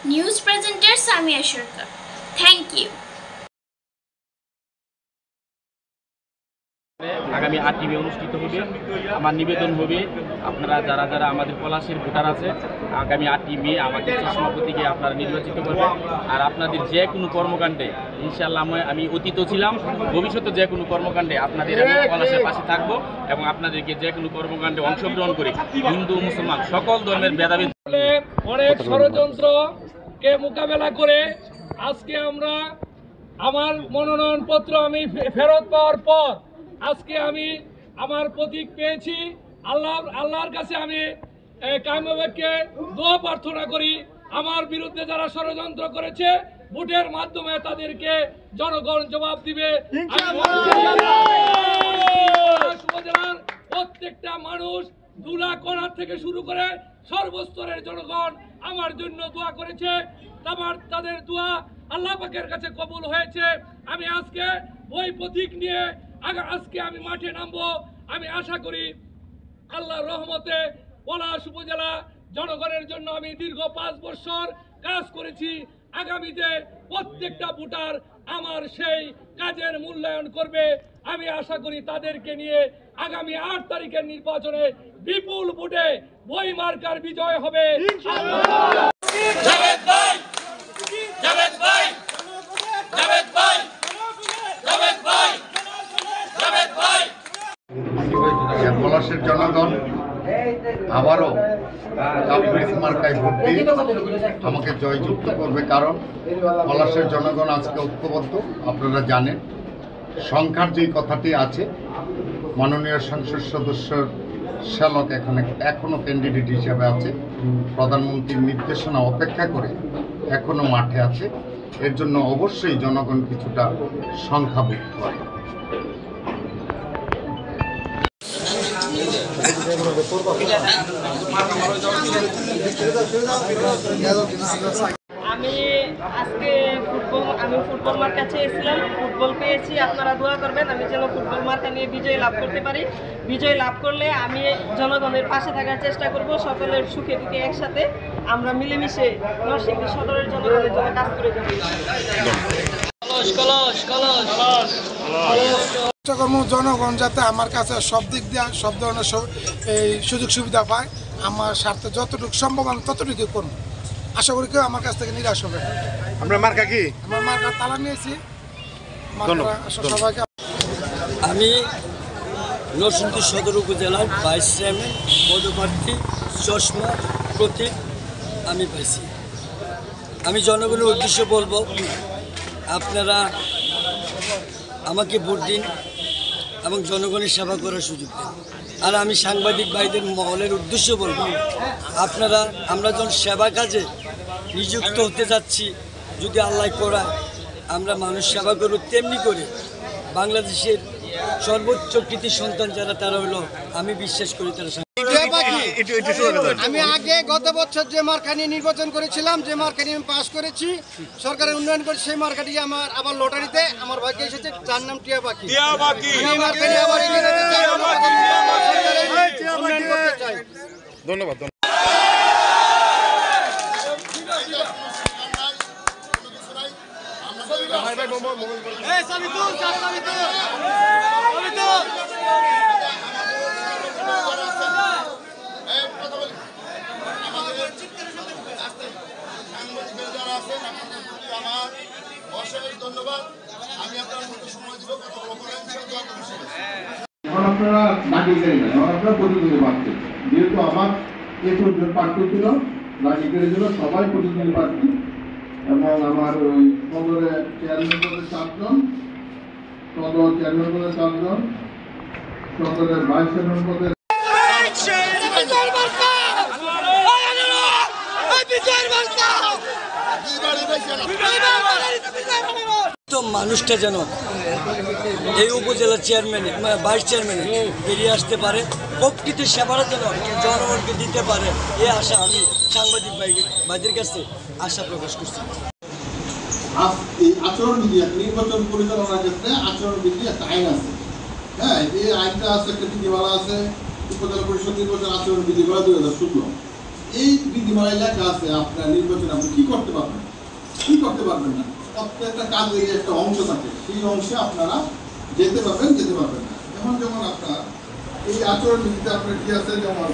News presenter Samia Sharkar. Thank you. আগামী 8 মে অনুষ্ঠিত হবে। আমার নিবেদন হবে আপনারা যারা যারা আমাদের পলাশের ভোটার আছে আগামী 8 মে আমাদের চশমা প্রতীকে আপনারা নির্বাচিত করবেন। আর আপনাদের যে কোনো কর্মকাণ্ডে ইনশাআল্লাহ আমি অতীত ছিলাম, ভবিষ্যতে যে কোনো কর্মকাণ্ডে আপনাদের আমি পলাশের পাশে থাকব এবং আপনাদেরকে যে কোনো কর্মকাণ্ডে অংশগ্রহণ করে হিন্দু মুসলমান সকল ধর্মের ভেদাভেদ অনেক ষড়যন্ত্রকে মোকাবেলা করে আজকে আমরা আমার মনোনয়নপত্র আমি ফেরত পাওয়ার পর আজকে আমি আমার প্রতীক পেয়েছি। আল্লাহর কাছে আমি কায়মবাক্যে দোয়া প্রার্থনা করি আমার বিরুদ্ধে যারা ষড়যন্ত্র করেছে ভোটের মাধ্যমে তাদেরকে জনগণ জবাব দিবে। উপজেলার প্রত্যেকটা মানুষ দুলা করার থেকে শুরু করে সর্বস্তরের জনগণ আমার জন্য দোয়া করেছে। তাদের দোয়া আল্লাহ পাকের কাছে কবুল হয়েছে। আমি আজকে ওই প্রতীক নিয়ে আজকে আমি মাঠে নামবো। আমি আশা করি আল্লাহর রহমতে পলাশ উপজেলা জনগণের জন্য আমি দীর্ঘ 5 বছর কাজ করেছি। আগামীতে প্রত্যেকটা ভোটার আমার সেই কাজের মূল্যায়ন করবে। আমি আশা করি তাদেরকে নিয়ে আগামী 8 তারিখের নির্বাচনে বিপুল ভোটে বই মার্কার বিজয় হবে। পলাশের জনগণ আবারও কাপ্রিস মার্কায় ভোট দিয়ে আমাকে জয়যুক্ত করবে, কারণ পলাশের জনগণ আজকে ঐক্যবদ্ধ। আপনারা জানেন সংখ্যার যেই কথাটি আছে, মাননীয় সংসদ সদস্য শ্যালক এখনো ক্যান্ডিডেট হিসেবে আছে, প্রধানমন্ত্রীর নির্দেশনা অপেক্ষা করে এখনো মাঠে আছে। এর জন্য অবশ্যই জনগণ কিছুটা সংখ্যাভোগ করে। আমি আজকে ফুটবল মার্কা চেয়েছিলাম, ফুটবল পেয়েছি। আপনারা দোয়া করবেন আমি যেন ফুটবল মার্কা নিয়ে বিজয় লাভ করতে পারি। বিজয় লাভ করলে আমি জনগণের পাশে থাকার চেষ্টা করব। সকলের সুখে দুঃখে একসাথে আমরা মিলেমিশে নরসিংদী সদরের জনগণের জন্য কাজ করে যাব। জনগণ যাতে আমার কাছে সব দিক দিয়ে সব ধরনের এই সুযোগ সুবিধা পায়, আমার স্বার্থে যতটুকু সম্ভব আমি ততটুকু করব। আশা করি কেউ আমার কাছ থেকে নিরাশ হবে। আপনার মার্কা কি? আমার মার্কা তালা নিয়েছি। সবাইকে আমি নরসিংদী সদর উপজেলার ভাইস চেয়ারম্যান পদপ্রার্থী চশমা প্রতীক আমি পাইছি। আমি জনগণের উদ্দেশ্যে বলবো আপনারা আমাকে ভোট দিন এবং জনগণের সেবা করার সুযোগ দিন। আর আমি সাংবাদিক ভাইদের মহলের উদ্দেশ্যে বলবো আমরা যখন সেবা কাজে নিযুক্ত হতে যাচ্ছি, যদি আল্লাহ করায় আমরা মানুষ সেবা করব, তেমনি করে বাংলাদেশের সর্বোচ্চ কৃতি সন্তান যারা তারা হলো আমি বিশ্বাস করি তারা। আমি আগে গত বছর যে মার্কা নিয়ে নির্বাচন করেছিলাম, যে মার্কা নিয়ে আমি পাশ করেছি, সরকারের উন্নয়ন করে, সেই মার্কাটি আমার আবার লটারিতে আমার ভাগ্য এসেছে, যার নাম টিয়া পাখি। ধন্যবাদ। ধন্যবাদ। আমি আপনার মতো সময় দিব, আপনারা নাগরিকের আপনারা প্রতিদ্বন্দ্বী প্রার্থী, যেহেতু আমার এ4 প্রার্থী ছিল নাগরিকের জন্য সবাই প্রতিদ্বন্দ্বী প্রার্থী, এবং আমার ওই সদরের চেয়ারম্যান পদে 4 জন, সদর চেয়ারম্যান পদে 4 জন, সদরের ভাইস চেয়ারম্যান পদে মানুষটা যেন এই উপজেলার চেয়ারম্যান ভাইস চেয়ারম্যানে বেরিয়ে আসতে পারে, প্রকৃত সেবাটা যেন জনগণকে দিতে পারে, এই আশা আমি সাংবাদিক ভাইদের কাছে আশা প্রকাশ করছি। আচরণবিধি নির্বাচন পরিচালনার ক্ষেত্রে আচরণবিধি একটা আইন আছে। হ্যাঁ, এই আইনটা আছে, একটা বিধিমালা আছে, উপজেলা পরিষদ নির্বাচন আচরণবিধি 2016। এই বিধিমালায় লেখা আছে আপনার নির্বাচনে আপনি কি করতে পারবেন, কি করতে পারবেন না। প্রত্যেকটা কাজের একটা অংশ থাকে, সেই অংশে আপনারা যেতে পারবেন, যেতে পারবেন না। যেমন আপনার এই আচরণ নীতিতে আপনার কি আছে, যেমন